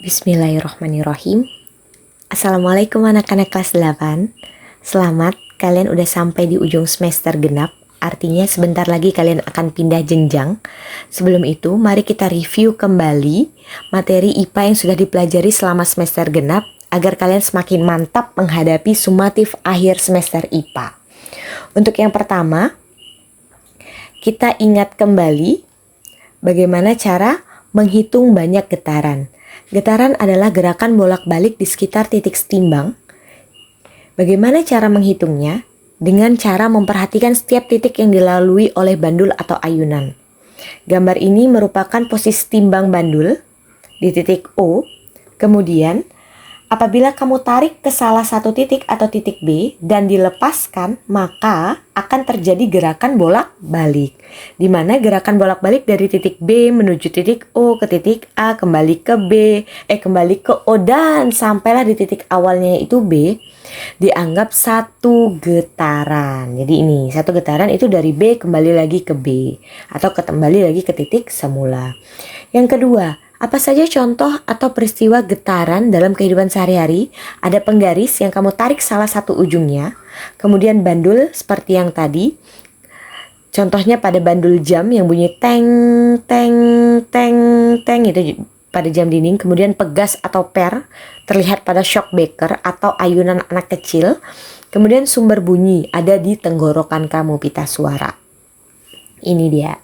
Bismillahirrohmanirrohim. Assalamualaikum anak-anak kelas 8. Selamat, kalian udah sampai di ujung semester genap. Artinya sebentar lagi kalian akan pindah jenjang. Sebelum itu, mari kita review kembali materi IPA yang sudah dipelajari selama semester genap agar kalian semakin mantap menghadapi sumatif akhir semester IPA. Untuk yang pertama, kita ingat kembali bagaimana cara menghitung banyak getaran. Getaran adalah gerakan bolak-balik di sekitar titik setimbang. Bagaimana cara menghitungnya? Dengan cara memperhatikan setiap titik yang dilalui oleh bandul atau ayunan. Gambar ini merupakan posisi timbang bandul di titik O. Kemudian, apabila kamu tarik ke salah satu titik atau titik B dan dilepaskan, maka akan terjadi gerakan bolak-balik. Di mana gerakan bolak-balik dari titik B menuju titik O ke titik A, kembali ke kembali ke O dan sampailah di titik awalnya yaitu B, dianggap satu getaran. Jadi ini, satu getaran itu dari B kembali lagi ke B atau kembali lagi ke titik semula. Yang kedua, apa saja contoh atau peristiwa getaran dalam kehidupan sehari-hari? Ada penggaris yang kamu tarik salah satu ujungnya, kemudian bandul seperti yang tadi. Contohnya pada bandul jam yang bunyi teng, teng, teng, teng itu pada jam dinding. Kemudian pegas atau per terlihat pada shock breaker atau ayunan anak kecil. Kemudian sumber bunyi ada di tenggorokan kamu, pita suara. Ini dia.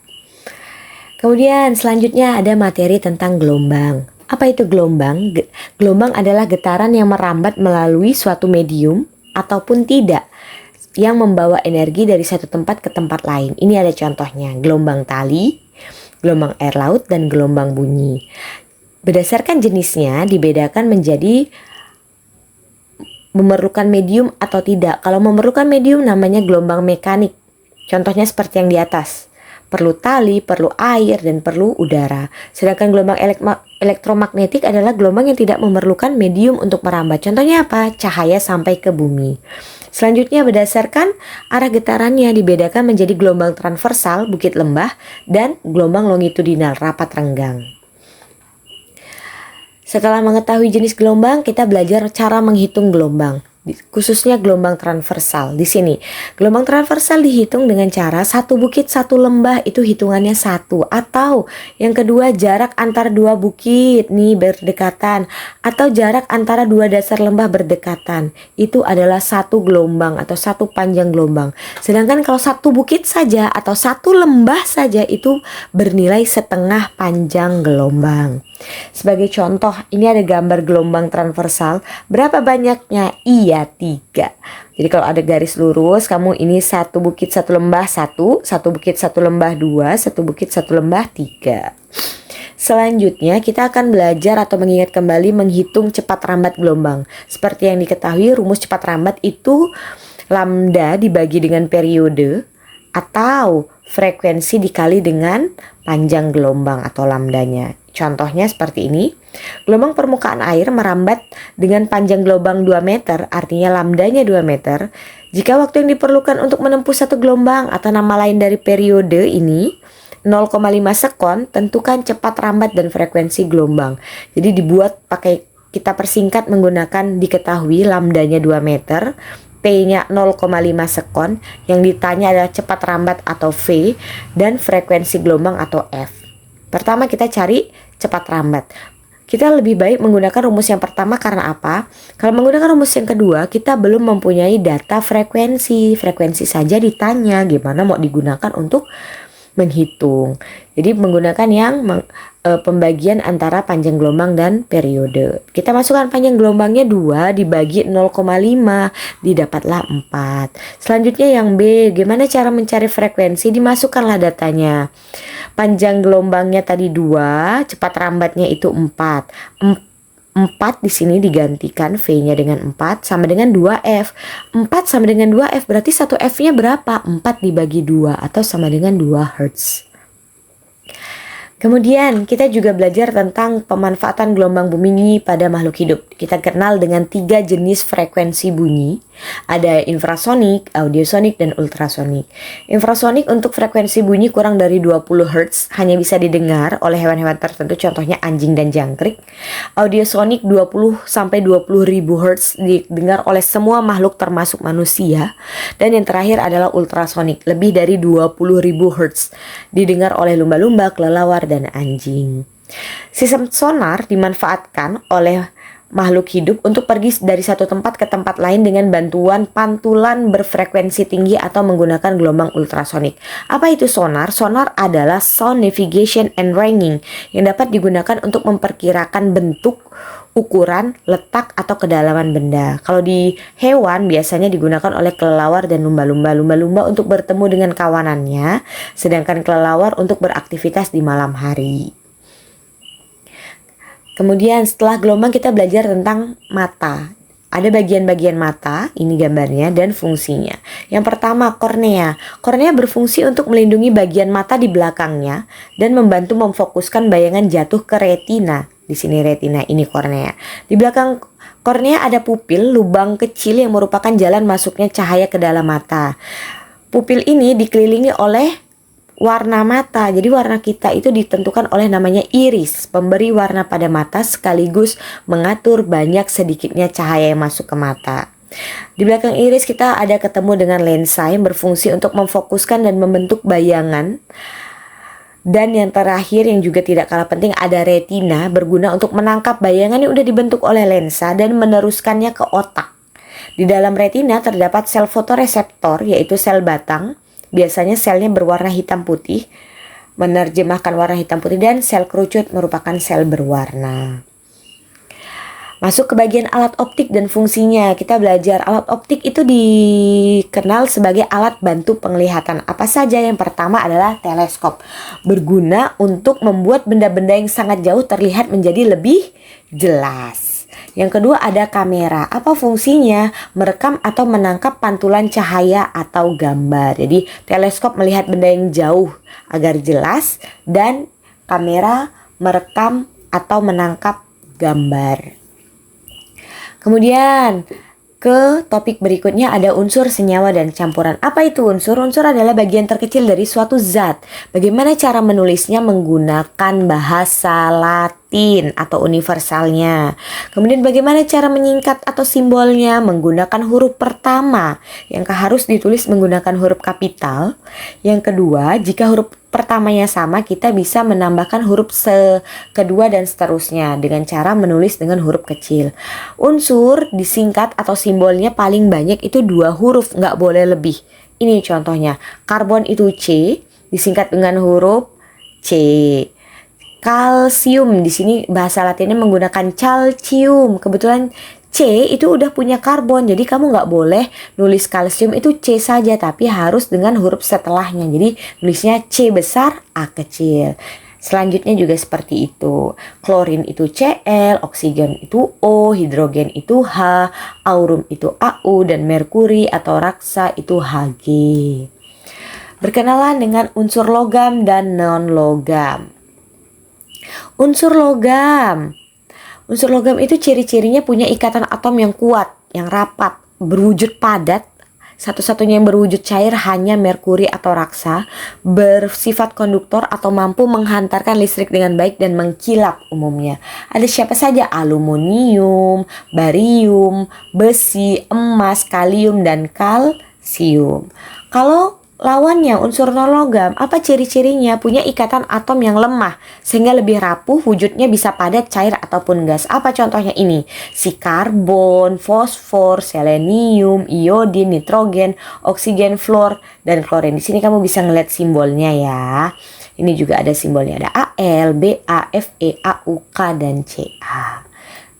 Kemudian selanjutnya ada materi tentang gelombang. Apa itu gelombang? Gelombang adalah getaran yang merambat melalui suatu medium ataupun tidak, yang membawa energi dari satu tempat ke tempat lain. Ini ada contohnya, gelombang tali, gelombang air laut, dan gelombang bunyi. Berdasarkan jenisnya dibedakan menjadi memerlukan medium atau tidak. Kalau memerlukan medium namanya gelombang mekanik. Contohnya seperti yang di atas. Perlu tali, perlu air, dan perlu udara. Sedangkan gelombang elektromagnetik adalah gelombang yang tidak memerlukan medium untuk merambat. Contohnya apa? Cahaya sampai ke bumi. Selanjutnya berdasarkan arah getarannya dibedakan menjadi gelombang transversal, bukit lembah, dan gelombang longitudinal, rapat renggang. Setelah mengetahui jenis gelombang, kita belajar cara menghitung gelombang. Khususnya gelombang transversal. Di sini, gelombang transversal dihitung dengan cara satu bukit satu lembah itu hitungannya 1, atau yang kedua jarak antara dua bukit nih berdekatan, atau jarak antara dua dasar lembah berdekatan. Itu adalah satu gelombang atau satu panjang gelombang. Sedangkan kalau satu bukit saja atau satu lembah saja itu bernilai setengah panjang gelombang. Sebagai contoh, ini ada gambar gelombang transversal. Berapa banyaknya? Iya, 3. Jadi kalau ada garis lurus, kamu ini satu bukit satu lembah 1, satu bukit satu lembah 2, satu bukit satu lembah 3. Selanjutnya kita akan belajar atau mengingat kembali menghitung cepat rambat gelombang. Seperti yang diketahui, rumus cepat rambat itu lambda dibagi dengan periode atau frekuensi dikali dengan panjang gelombang atau lambdanya. Contohnya seperti ini. Gelombang permukaan air merambat dengan panjang gelombang 2 meter, artinya lambdanya 2 meter. Jika waktu yang diperlukan untuk menempuh satu gelombang atau nama lain dari periode ini 0,5 sekon, tentukan cepat rambat dan frekuensi gelombang. Jadi dibuat kita persingkat menggunakan diketahui lambdanya 2 meter, P-nya 0,5 sekon, yang ditanya adalah cepat rambat atau V, dan frekuensi gelombang atau F. Pertama kita cari cepat rambat. Kita lebih baik menggunakan rumus yang pertama karena apa? Kalau menggunakan rumus yang kedua, kita belum mempunyai data frekuensi. Frekuensi saja ditanya, gimana mau digunakan untuk menghitung. Jadi menggunakan yang pembagian antara panjang gelombang dan periode. Kita masukkan panjang gelombangnya 2 dibagi 0,5 didapatlah 4. Selanjutnya yang B, gimana cara mencari frekuensi? Dimasukkanlah datanya. Panjang gelombangnya tadi 2, cepat rambatnya itu 4. 4 di sini digantikan V-nya dengan 4 sama dengan 2F. 4 sama dengan 2F berarti 1 F-nya berapa? 4 dibagi 2 atau sama dengan 2 Hz. Kemudian kita juga belajar tentang pemanfaatan gelombang bunyi pada makhluk hidup. Kita kenal dengan 3 jenis frekuensi bunyi. Ada infrasonik, audiosonik, dan ultrasonik. Infrasonik untuk frekuensi bunyi kurang dari 20 Hz hanya bisa didengar oleh hewan-hewan tertentu, contohnya anjing dan jangkrik. Audiosonik 20 sampai 20 ribu Hz didengar oleh semua makhluk termasuk manusia. Dan yang terakhir adalah ultrasonik, lebih dari 20 ribu Hz didengar oleh lumba-lumba, kelelawar, dan anjing. Sistem sonar dimanfaatkan oleh makhluk hidup untuk pergi dari satu tempat ke tempat lain dengan bantuan pantulan berfrekuensi tinggi atau menggunakan gelombang ultrasonik. Apa itu sonar? Sonar adalah sound navigation and ranging yang dapat digunakan untuk memperkirakan bentuk, ukuran, letak, atau kedalaman benda. Kalau di hewan biasanya digunakan oleh kelelawar dan lumba-lumba. Lumba-lumba untuk bertemu dengan kawanannya, sedangkan kelelawar untuk beraktivitas di malam hari. Kemudian setelah gelombang kita belajar tentang mata. Ada bagian-bagian mata, ini gambarnya, dan fungsinya. Yang pertama, kornea. Kornea berfungsi untuk melindungi bagian mata di belakangnya dan membantu memfokuskan bayangan jatuh ke retina. Di sini retina, ini kornea. Di belakang kornea ada pupil, lubang kecil yang merupakan jalan masuknya cahaya ke dalam mata. Pupil ini dikelilingi oleh warna mata. Jadi warna kita itu ditentukan oleh namanya iris, pemberi warna pada mata sekaligus mengatur banyak sedikitnya cahaya yang masuk ke mata. Di belakang iris kita ada ketemu dengan lensa yang berfungsi untuk memfokuskan dan membentuk bayangan. Dan yang terakhir yang juga tidak kalah penting ada retina, berguna untuk menangkap bayangan yang udah dibentuk oleh lensa dan meneruskannya ke otak. Di dalam retina terdapat sel fotoreseptor, yaitu sel batang. Biasanya selnya berwarna hitam putih, menerjemahkan warna hitam putih, dan sel kerucut merupakan sel berwarna. Masuk ke bagian alat optik dan fungsinya. Kita belajar alat optik itu dikenal sebagai alat bantu penglihatan. Apa saja? Yang pertama adalah teleskop. Berguna untuk membuat benda-benda yang sangat jauh terlihat menjadi lebih jelas. Yang kedua ada kamera. Apa fungsinya? Merekam atau menangkap pantulan cahaya atau gambar. Jadi teleskop melihat benda yang jauh agar jelas, dan kamera merekam atau menangkap gambar. Kemudian ke topik berikutnya ada unsur, senyawa, dan campuran. Apa itu unsur? Unsur adalah bagian terkecil dari suatu zat. Bagaimana cara menulisnya? Menggunakan bahasa Latin atau universalnya. Kemudian bagaimana cara menyingkat atau simbolnya? Menggunakan huruf pertama yang harus ditulis menggunakan huruf kapital. Yang kedua, jika huruf pertamanya sama, kita bisa menambahkan huruf kedua dan seterusnya dengan cara menulis dengan huruf kecil. Unsur disingkat atau simbolnya paling banyak itu 2 huruf, nggak boleh lebih. Ini contohnya, karbon itu C, disingkat dengan huruf C. Kalsium di sini bahasa Latinnya menggunakan calcium. Kebetulan C itu udah punya karbon, jadi kamu nggak boleh nulis kalsium itu C saja, tapi harus dengan huruf setelahnya. Jadi nulisnya C besar, A kecil. Selanjutnya juga seperti itu. Klorin itu Cl, oksigen itu O, hidrogen itu H, aurum itu Au, dan merkuri atau raksa itu Hg. Berkenalan dengan unsur logam dan non-logam. Unsur logam. Unsur logam itu ciri-cirinya punya ikatan atom yang kuat, yang rapat, berwujud padat. Satu-satunya yang berwujud cair hanya merkuri atau raksa, bersifat konduktor atau mampu menghantarkan listrik dengan baik dan mengkilap umumnya. Ada siapa saja? Aluminium, barium, besi, emas, kalium, dan kalsium. Kalau lawannya unsur non-logam, apa ciri-cirinya? Punya ikatan atom yang lemah sehingga lebih rapuh, wujudnya bisa padat, cair, ataupun gas. Apa contohnya ini? Si karbon, fosfor, selenium, iodin, nitrogen, oksigen, fluor, dan klorin. Di sini kamu bisa ngeliat simbolnya ya. Ini juga ada simbolnya, ada Al, Ba, Fe, Au, K, dan Ca.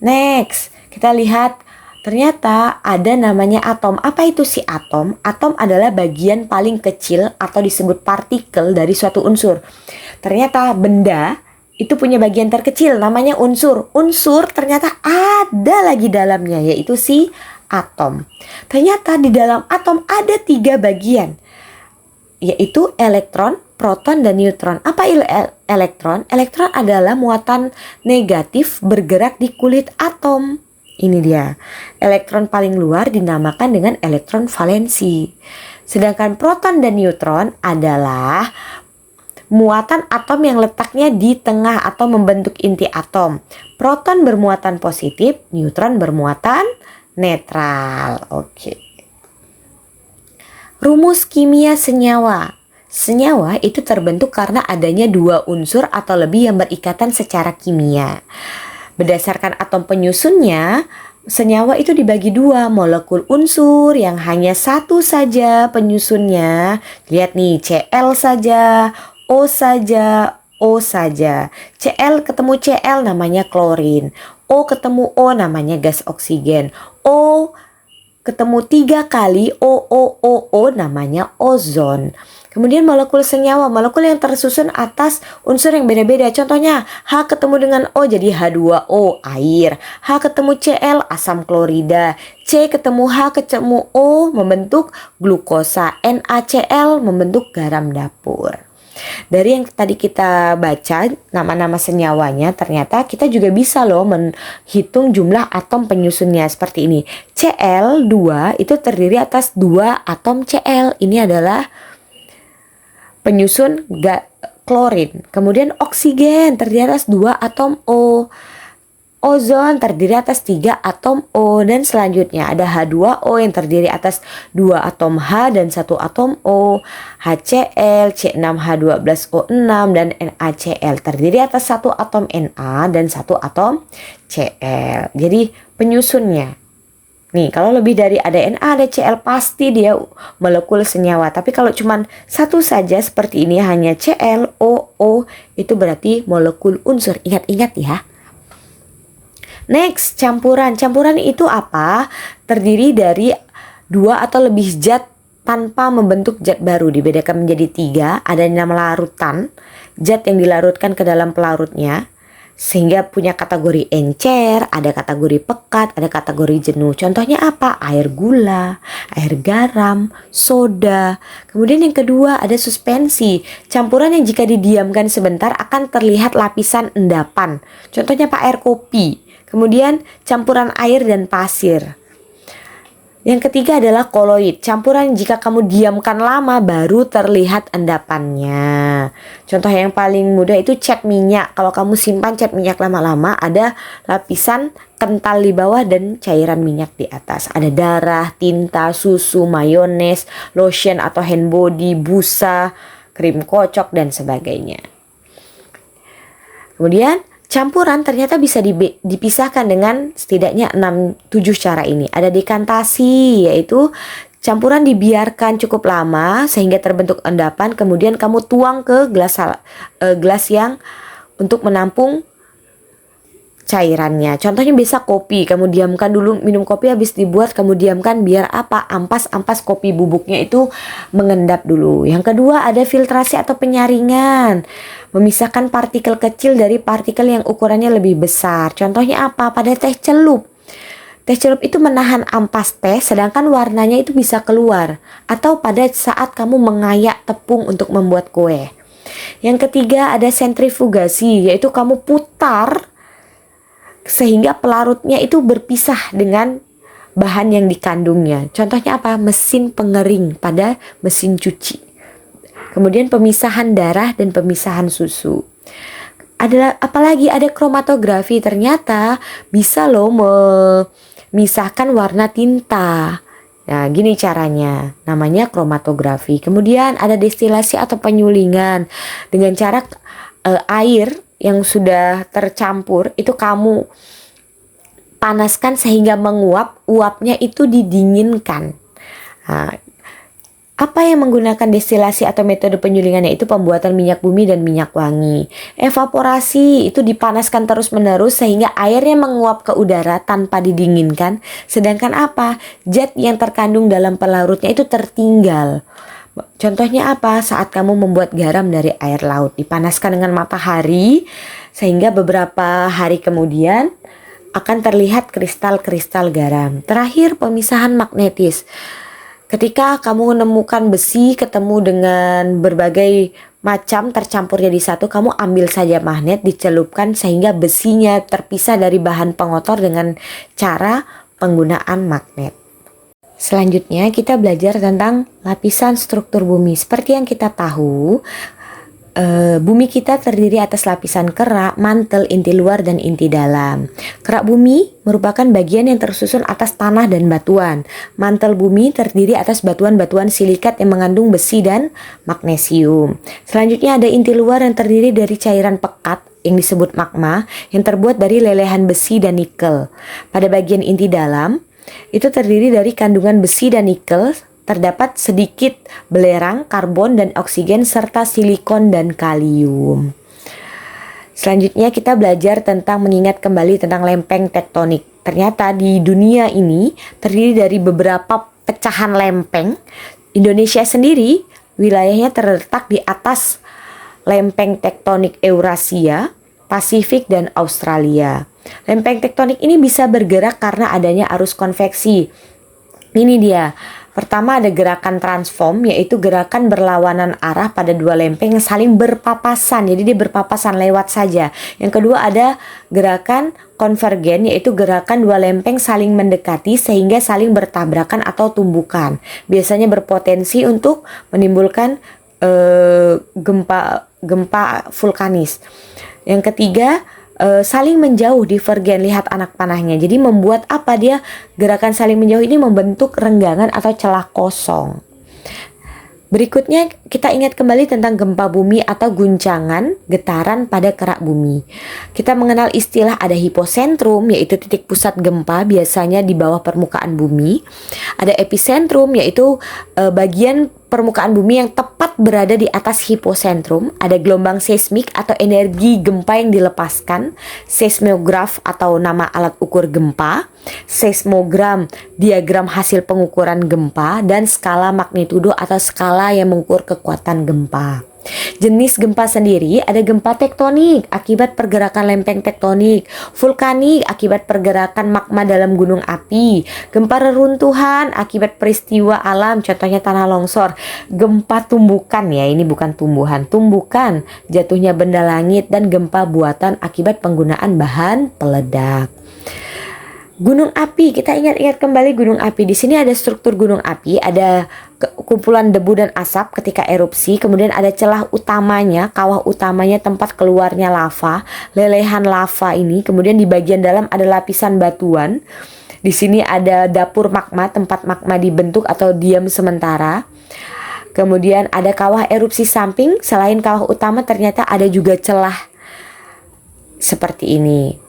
Next, kita lihat. Ternyata ada namanya atom. Apa itu si atom? Atom adalah bagian paling kecil atau disebut partikel dari suatu unsur. Ternyata benda itu punya bagian terkecil namanya unsur. Unsur ternyata ada lagi dalamnya, yaitu si atom. Ternyata di dalam atom ada 3 bagian, yaitu elektron, proton dan neutron. Apa elektron? Elektron adalah muatan negatif bergerak di kulit atom. Ini dia. Elektron paling luar dinamakan dengan elektron valensi. Sedangkan proton dan neutron adalah muatan atom yang letaknya di tengah atau membentuk inti atom. Proton bermuatan positif, neutron bermuatan netral. Oke. Rumus kimia senyawa. Senyawa itu terbentuk karena adanya dua unsur atau lebih yang berikatan secara kimia. Berdasarkan atom penyusunnya, senyawa itu dibagi dua, molekul unsur yang hanya satu saja penyusunnya. Lihat nih, Cl saja, O saja, O saja. Cl ketemu Cl namanya klorin. O ketemu O namanya gas oksigen. O ketemu 3 kali O namanya ozon. Kemudian molekul senyawa, molekul yang tersusun atas unsur yang beda-beda. Contohnya H ketemu dengan O jadi H2O, air. H ketemu Cl, asam klorida. C ketemu H ketemu O membentuk glukosa. NaCl membentuk garam dapur. Dari yang tadi kita baca nama-nama senyawanya, ternyata kita juga bisa loh menghitung jumlah atom penyusunnya seperti ini. Cl2 itu terdiri atas 2 atom Cl. Ini adalah penyusun klorin. Kemudian oksigen terdiri atas 2 atom O. Ozon terdiri atas 3 atom O. Dan selanjutnya ada H2O yang terdiri atas 2 atom H dan 1 atom O. HCl, C6H12O6 dan NaCl terdiri atas 1 atom Na dan 1 atom Cl. Jadi penyusunnya. Nih, kalau lebih dari ada Na, ada Cl, pasti dia molekul senyawa. Tapi kalau cuma satu saja seperti ini, hanya Cl, O, itu berarti molekul unsur. Ingat-ingat ya. Next, campuran. Campuran itu apa? Terdiri dari 2 atau lebih zat tanpa membentuk zat baru. Dibedakan menjadi 3. Ada yang namanya larutan. Zat yang dilarutkan ke dalam pelarutnya. Sehingga punya kategori encer, ada kategori pekat, ada kategori jenuh. Contohnya apa? Air gula, air garam, soda. Kemudian yang kedua ada suspensi. Campuran yang jika didiamkan sebentar akan terlihat lapisan endapan. Contohnya apa? Air kopi. Kemudian campuran air dan pasir. Yang ketiga adalah koloid, campuran jika kamu diamkan lama baru terlihat endapannya. Contoh yang paling mudah itu cat minyak. Kalau kamu simpan cat minyak lama-lama, ada lapisan kental di bawah dan cairan minyak di atas. Ada darah, tinta, susu, mayones, lotion atau hand body, busa, krim kocok dan sebagainya. Kemudian campuran ternyata bisa dipisahkan dengan setidaknya 6-7 cara ini. Ada dekantasi, yaitu campuran dibiarkan cukup lama sehingga terbentuk endapan. Kemudian kamu tuang ke gelas yang untuk menampung cairannya. Contohnya bisa kopi, kamu diamkan dulu, minum kopi habis dibuat kamu diamkan biar apa? Ampas kopi bubuknya itu mengendap dulu. Yang kedua ada filtrasi atau penyaringan. Memisahkan partikel kecil dari partikel yang ukurannya lebih besar. Contohnya apa? Pada teh celup. Teh celup itu menahan ampas teh sedangkan warnanya itu bisa keluar. Atau pada saat kamu mengayak tepung untuk membuat kue. Yang ketiga ada sentrifugasi, yaitu kamu putar sehingga pelarutnya itu berpisah dengan bahan yang dikandungnya. Contohnya apa? Mesin pengering pada mesin cuci. Kemudian pemisahan darah dan pemisahan susu. Apalagi ada kromatografi, ternyata bisa loh memisahkan warna tinta. Nah, gini caranya, namanya kromatografi. Kemudian ada destilasi atau penyulingan dengan cara air yang sudah tercampur itu kamu panaskan sehingga menguap, uapnya itu didinginkan. Nah, apa yang menggunakan destilasi atau metode penyulingannya itu pembuatan minyak bumi dan minyak wangi. Evaporasi itu dipanaskan terus-menerus sehingga airnya menguap ke udara tanpa didinginkan. Sedangkan apa? Zat yang terkandung dalam pelarutnya itu tertinggal. Contohnya apa? Saat kamu membuat garam dari air laut, dipanaskan dengan matahari sehingga beberapa hari kemudian akan terlihat kristal-kristal garam. Terakhir, pemisahan magnetis. Ketika kamu menemukan besi ketemu dengan berbagai macam tercampur jadi satu, kamu ambil saja magnet, dicelupkan sehingga besinya terpisah dari bahan pengotor dengan cara penggunaan magnet. Selanjutnya kita belajar tentang lapisan struktur bumi. Seperti yang kita tahu, bumi kita terdiri atas lapisan kerak, mantel, inti luar, dan inti dalam. Kerak bumi merupakan bagian yang tersusun atas tanah dan batuan. Mantel bumi terdiri atas batuan-batuan silikat yang mengandung besi dan magnesium. Selanjutnya ada inti luar yang terdiri dari cairan pekat yang disebut magma, yang terbuat dari lelehan besi dan nikel. Pada bagian inti dalam, itu terdiri dari kandungan besi dan nikel. Terdapat sedikit belerang, karbon, dan oksigen, serta silikon dan kalium. Selanjutnya kita belajar tentang mengingat kembali tentang lempeng tektonik. Ternyata di dunia ini terdiri dari beberapa pecahan lempeng. Indonesia sendiri wilayahnya terletak di atas lempeng tektonik Eurasia, Pasifik, dan Australia. Lempeng tektonik ini bisa bergerak karena adanya arus konveksi. Ini dia. Pertama ada gerakan transform, yaitu gerakan berlawanan arah pada dua lempeng yang saling berpapasan. Jadi dia berpapasan lewat saja. Yang kedua ada gerakan konvergen, yaitu gerakan dua lempeng saling mendekati sehingga saling bertabrakan atau tumbukan. Biasanya berpotensi untuk menimbulkan gempa vulkanis. Yang ketiga saling menjauh, divergen, lihat anak panahnya. Jadi membuat apa dia, gerakan saling menjauh ini membentuk renggangan atau celah kosong. Berikutnya kita ingat kembali tentang gempa bumi atau guncangan getaran pada kerak bumi. Kita mengenal istilah ada hipocentrum, yaitu titik pusat gempa biasanya di bawah permukaan bumi. Ada epicentrum, yaitu bagian permukaan bumi yang tepat berada di atas hipocentrum. Ada gelombang seismik atau energi gempa yang dilepaskan. Seismograf atau nama alat ukur gempa. Seismogram, diagram hasil pengukuran gempa. Dan skala magnitudo atau skala yang mengukur kekuatan gempa. Jenis gempa sendiri ada gempa tektonik akibat pergerakan lempeng tektonik, vulkanik akibat pergerakan magma dalam gunung api, gempa reruntuhan akibat peristiwa alam contohnya tanah longsor, gempa tumbukan, ya ini bukan tumbuhan, tumbukan jatuhnya benda langit, dan gempa buatan akibat penggunaan bahan peledak. Gunung api, kita ingat-ingat kembali gunung api. Di sini ada struktur gunung api, ada kumpulan debu dan asap ketika erupsi, kemudian ada celah utamanya, kawah utamanya tempat keluarnya lava, lelehan lava ini, kemudian di bagian dalam ada lapisan batuan. Di sini ada dapur magma, tempat magma dibentuk atau diam sementara. Kemudian ada kawah erupsi samping, selain kawah utama ternyata ada juga celah seperti ini.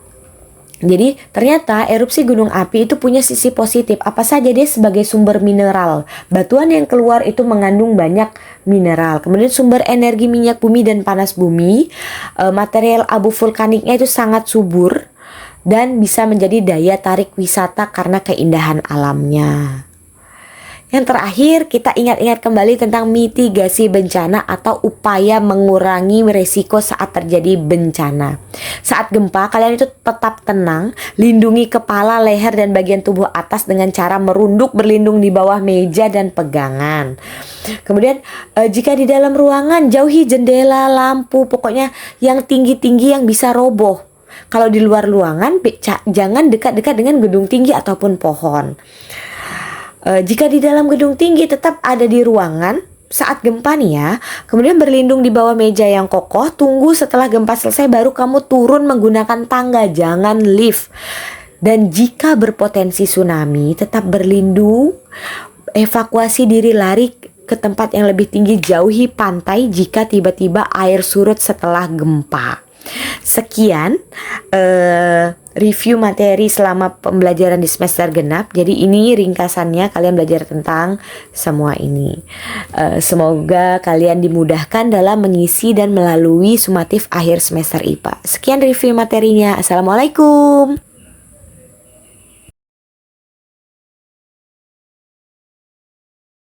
Jadi ternyata erupsi gunung api itu punya sisi positif. Apa saja? Dia sebagai sumber mineral. Batuan yang keluar itu mengandung banyak mineral. Kemudian sumber energi minyak bumi dan panas bumi. Material abu vulkaniknya itu sangat subur dan bisa menjadi daya tarik wisata karena keindahan alamnya. Yang terakhir, kita ingat-ingat kembali tentang mitigasi bencana atau upaya mengurangi risiko saat terjadi bencana. Saat gempa, kalian itu tetap tenang, lindungi kepala, leher, dan bagian tubuh atas dengan cara merunduk, berlindung di bawah meja dan pegangan. Kemudian, jika di dalam ruangan, jauhi jendela, lampu, pokoknya yang tinggi-tinggi yang bisa roboh. Kalau di luar ruangan, jangan dekat-dekat dengan gedung tinggi ataupun pohon. Jika di dalam gedung tinggi tetap ada di ruangan saat gempa nih ya, kemudian berlindung di bawah meja yang kokoh, tunggu setelah gempa selesai baru kamu turun menggunakan tangga, jangan lift. Dan jika berpotensi tsunami, tetap berlindung, evakuasi diri, lari ke tempat yang lebih tinggi, jauhi pantai jika tiba-tiba air surut setelah gempa. Sekian review materi selama pembelajaran di semester genap. Jadi ini ringkasannya, kalian belajar tentang semua ini. Semoga kalian dimudahkan dalam mengisi dan melalui sumatif akhir semester IPA. Sekian review materinya. Assalamualaikum.